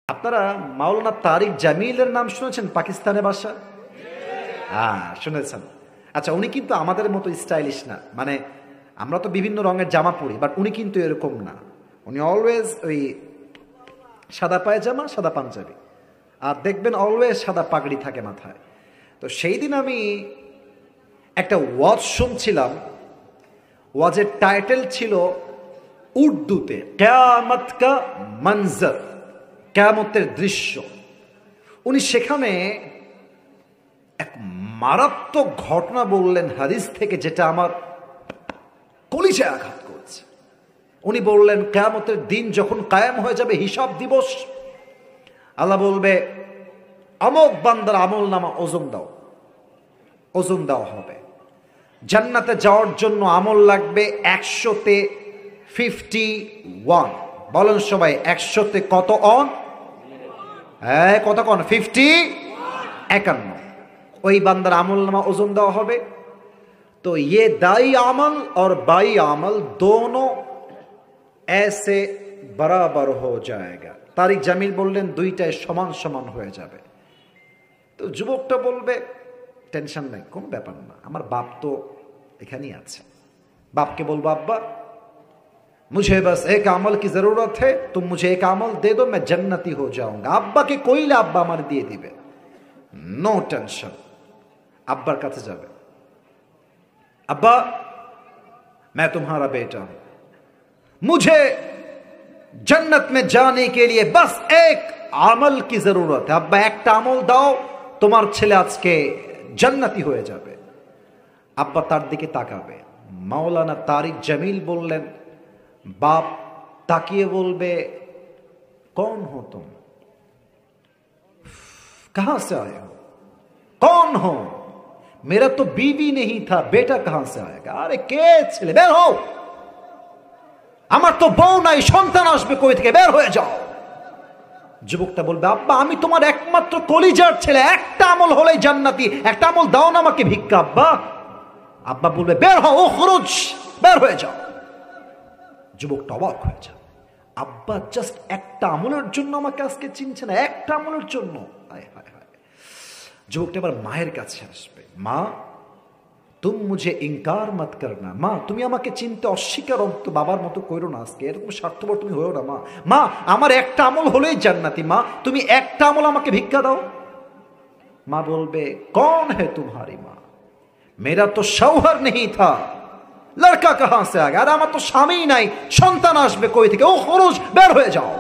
আপনারা মাওলানা তারিক জামিলের নাম শুনেছেন? পাকিস্তানে বাসা, শুনেছেন। আচ্ছা, উনি কিন্তু আমাদের মতো স্টাইলিশ না, মানে আমরা তো বিভিন্ন রঙের জামা পরি, বাট উনি কিন্তু এরকম না। উনি অলওয়েজ ওই সাদা পায়জামা, সাদা পাঞ্জাবি, আর দেখবেন অলওয়েজ সাদা পাগড়ি থাকে মাথায়। তো সেই দিন আমি একটা ওয়াজ শুনছিলাম, ওয়াজের টাইটেল ছিল উর্দুতে কিয়ামত কা মঞ্জর, কিয়ামতের দৃশ্য। উনি সেখানে এক মারাত্মক ঘটনা বললেন হাদিস থেকে, যেটা আমার কলিজায় আঘাত করছে। উনি বললেন, কিয়ামতের দিন যখন কায়েম হয়ে যাবে, হিসাব দিবস, আল্লাহ বলবে অমুক বান্দার আমল নামা ওজন দাও, ওজন দেওয়া হবে। জান্নাতে যাওয়ার জন্য আমল লাগবে 100-তে 51। বলেন সবাই, 100-তে কত অন? কত কন? 51। ওই বান্দার আমল নামা ওজন দেওয়া হবে। तो ये दाई अमल और बाई अमल दोनों ऐसे बराबर हो जाएगा। तारिक জামিল বললেন দুইটাই সমান সমান হয়ে যাবে। তো যুবকটা বলবে টেনশন নাই, কোনো ব্যাপার না, আমার বাপ তো এখানেই আছে। বাপকে বলবো, আব্বা मुझे बस एक अमल की जरूरत है, तुम मुझे एक अमल दे दो, मैं जन्नती हो जाऊंगा। আব্বা কে কইলে আব্বা আমার দিয়ে দিবে, নো টেনশন। আব্বার কাছে যাবে, अब्बा मैं तुम्हारा बेटा हूं, मुझे जन्नत में जाने के लिए बस एक अमल की जरूरत है। अब्बा एक আমল দাও, তোমার ছেলে আজকে জান্নাতি হয়ে যাবে। আব্বা তার দিকে তাকাবে। মাওলানা তারিক জামিল বললেন, বাপ তাকিয়ে বলবে, कौन हो तुम, कहां से आए हो, कौन हो, मेरा तो बीवी नहीं था, बेटा कहां से आएगा। अरे के ছেলে, বের হও, আমার তো বউ নাই, সন্তান আসবে কই থেকে, বের হয়ে যাও। যুবকটা বলবে, আব্বা আমি তোমার একমাত্র কলিজার ছেলে, একটা আমল হলেই জান্নাতি, একটা আমল দাও না আমাকে ভিক্ষা। আব্বা আব্বা বলবে, বের হও, খরচ, বের হয়ে যাও। যুবকটা অবাক হয়ে যায়, আব্বা জাস্ট একটা আমলের জন্য আমাকে আজকে চিনছে না, একটা আমলের জন্য। হায় হায় হায়। যুবকটা এবার মায়ের কাছে আসবে, মা তুম মুঝে ইনকার মত করনা, মা তুমি আমাকে চিনতে অস্বীকার তো বাবার মতো করো না, আজকে এরকম স্বার্থপর তুমি হয়েও না। মা মা আমার একটা আমল হলেই জান্নাতি, মা তুমি একটা আমল আমাকে ভিক্ষা দাও। মা বলবে, कौन है तुम्हारी माँ, मेरा तो शौहर नहीं था, लड़का कहां से आ गया, আর আমার তো স্বামী নাই, সন্তান আসবে কই থেকে, ও খরচ, বের হয়ে যাও।